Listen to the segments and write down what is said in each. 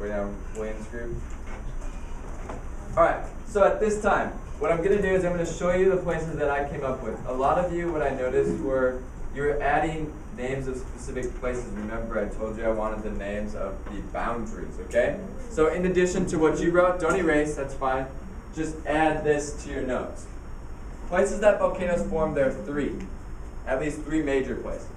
way down Williams group. Alright, so at this time, what I'm going to do is I'm going to show you the places that I came up with. A lot of you, what I noticed were you were adding names of specific places. Remember, I told you I wanted the names of the boundaries, okay? So in addition to what you wrote, don't erase, that's fine. Just add this to your notes. Places that volcanoes form, there are three. At least three major places.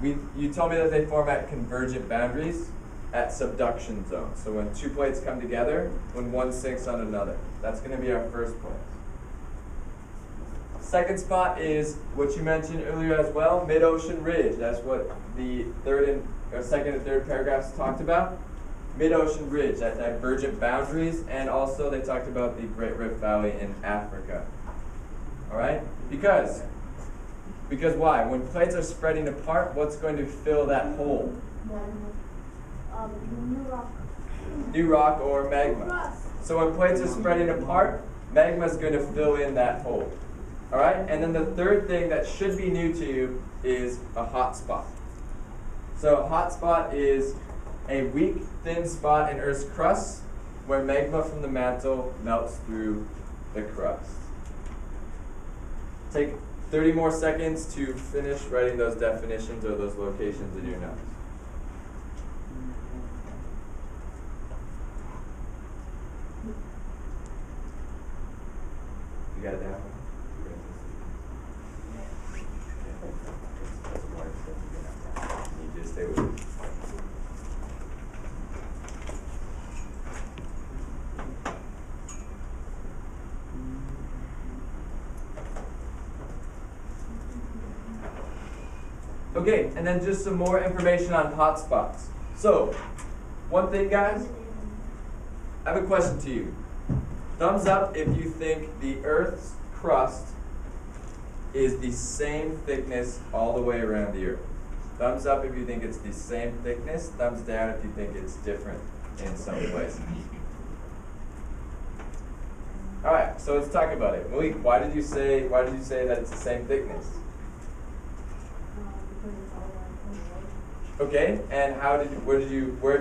You told me that they form at convergent boundaries, at subduction zones. So when two plates come together, when one sinks on another. That's going to be our first place. Second spot is what you mentioned earlier as well, mid-ocean ridge. That's what the second and third paragraphs talked about. Mid-ocean ridge, at divergent boundaries, and also they talked about the Great Rift Valley in Africa. All right? Because why? When plates are spreading apart, what's going to fill that hole? New rock or magma. So when plates are spreading apart, magma is going to fill in that hole. All right? And then the third thing that should be new to you is a hot spot. So a hot spot is a weak, thin spot in Earth's crust where magma from the mantle melts through the crust. Take 30 more seconds to finish writing those definitions or those locations in your notes. You got it down? You just stay with me. Okay, and then just some more information on hotspots. So, one thing, guys, I have a question to you. Thumbs up if you think the Earth's crust is the same thickness all the way around the Earth. Thumbs up if you think it's the same thickness. Thumbs down if you think it's different in some places. All right, so let's talk about it. Malik, why did you say that it's the same thickness? Okay, and where have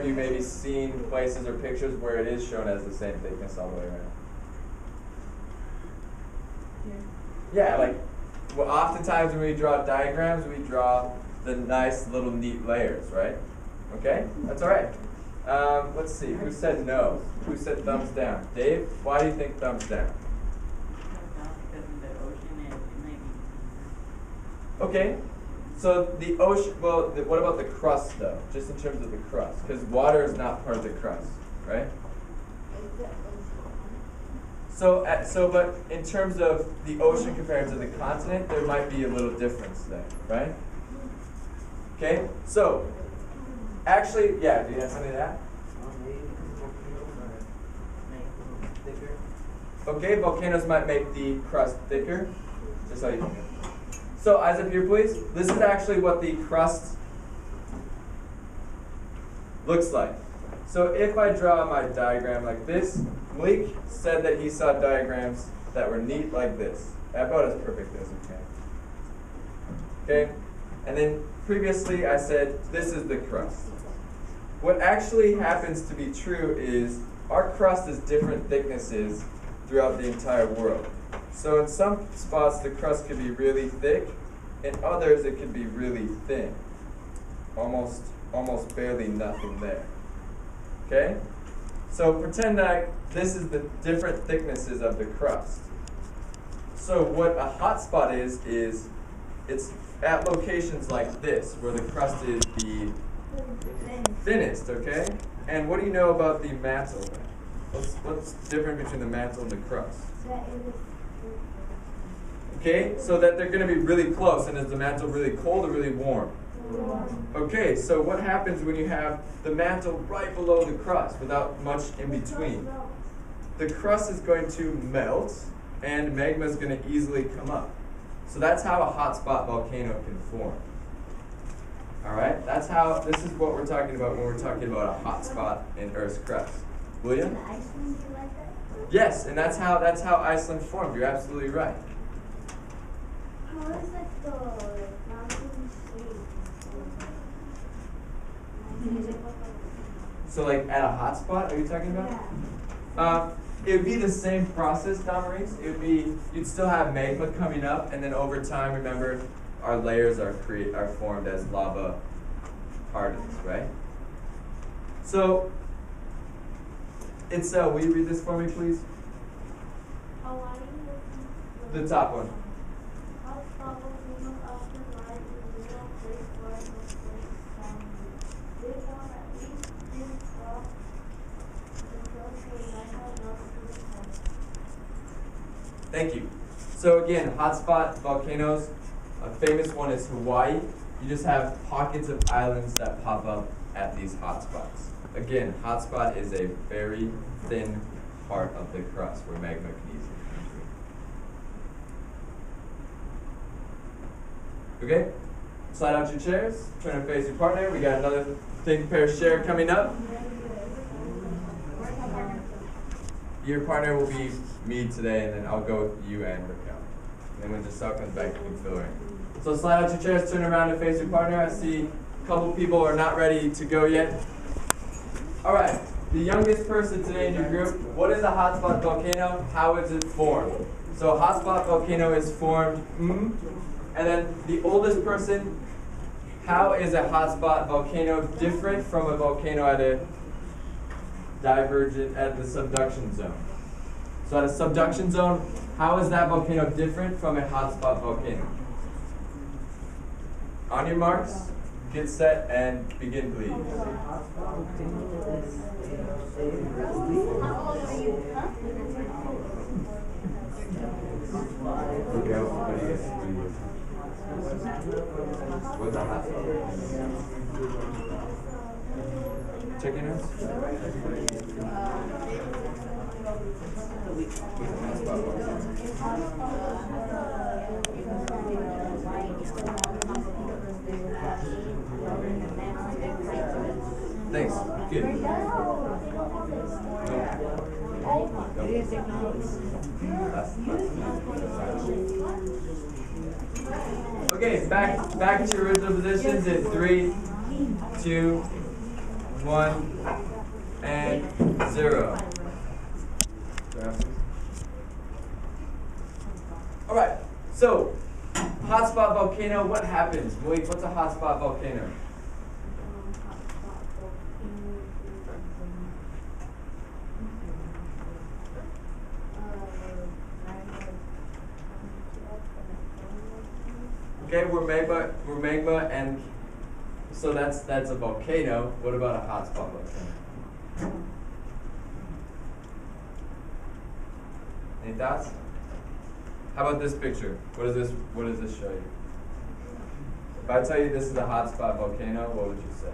you maybe seen places or pictures where it is shown as the same thickness all the way around? Yeah, like, well, oftentimes when we draw diagrams, we draw the nice little neat layers, right? Okay, that's all right. Let's see, who said no? Who said thumbs down? Dave, why do you think thumbs down? Okay, so the ocean, well, what about the crust though? Just in terms of the crust, because water is not part of the crust, right? But in terms of the ocean compared to the continent, there might be a little difference there, right? Okay, so, actually, yeah, do you have something to add? Okay, volcanoes might make the crust thicker, just like you. So, eyes up here, please. This is actually what the crust looks like. So if I draw my diagram like this, Malik said that he saw diagrams that were neat like this. About as perfect as we can. Okay? And then previously I said this is the crust. What actually happens to be true is our crust is different thicknesses throughout the entire world. So in some spots the crust can be really thick, in others it can be really thin. Almost barely nothing there. Okay? So pretend that this is the different thicknesses of the crust. So what a hot spot is it's at locations like this where the crust is the thinnest, okay? And what do you know about the mantle? What's different between the mantle and the crust? Okay, so that they're going to be really close, and is the mantle really cold or really warm? Okay, so what happens when you have the mantle right below the crust without much in between? The crust is going to melt and magma is going to easily come up. So that's how a hotspot volcano can form. Alright, this is what we're talking about when we're talking about a hotspot in Earth's crust. William? Iceland be like that? Yes, and that's how Iceland formed. You're absolutely right. How is like the mountain shape? So like at a hot spot, are you talking about? It would be the same process, Damaris. It would be, you'd still have magma coming up, and then over time, remember, our layers are formed as lava hardens, right? So, it's, will you read this for me, please? The top one. Thank you. So again, hotspot volcanoes, a famous one is Hawaii. You just have pockets of islands that pop up at these hotspots. Again, hotspot is a very thin part of the crust where magma can easily come through. Okay? Slide out your chairs, turn and face your partner. We got another Think, Pair, Share coming up. Your partner will be me today, and then I'll go with you and Raquel. And then when Giselle comes back, you can fill her in. So slide out your chairs, turn around and face your partner. I see a couple people are not ready to go yet. All right, the youngest person today in your group, what is a hotspot volcano? How is it formed? So a hotspot volcano is formed, and then the oldest person, how is a hotspot volcano different from a volcano at a divergent at the subduction zone? So at a subduction zone, how is that volcano different from a hotspot volcano? On your marks, get set, and begin please. What's a hotspot? Check your notes. Thanks. Good. Okay, back to your original positions in 3, 2, 1, and 0. All right. So, hotspot volcano. What happens? Malik, what's a hotspot volcano? Okay, we're magma, and so that's a volcano. What about a hotspot volcano? Any thoughts? How about this picture? What does this show you? If I tell you this is a hotspot volcano, what would you say?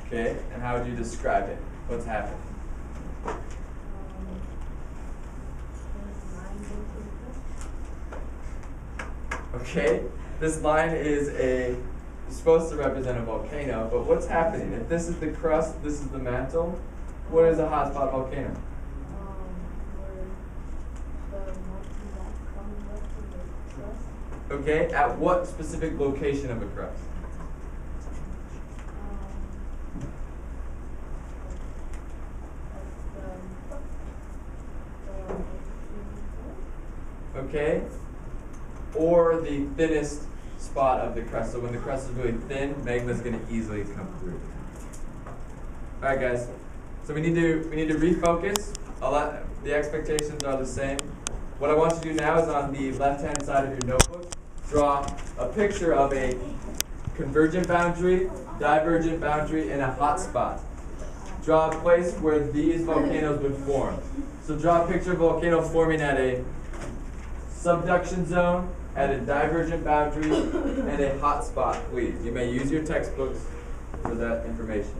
Okay, and how would you describe it? What's happening? Okay, this line is supposed to represent a volcano, but what's happening? If this is the crust, this is the mantle, what is a hotspot volcano? Okay, at what specific location of a crust? Okay, or the thinnest spot of the crust. So when the crust is really thin, magma is going to easily come through. All right, guys. So we need to refocus. The expectations are the same. What I want you to do now is on the left-hand side of your notebook, draw a picture of a convergent boundary, divergent boundary, and a hot spot. Draw a place where these volcanoes would form. So draw a picture of a volcano forming at a subduction zone, at a divergent boundary, and a hot spot, please. You may use your textbooks for that information.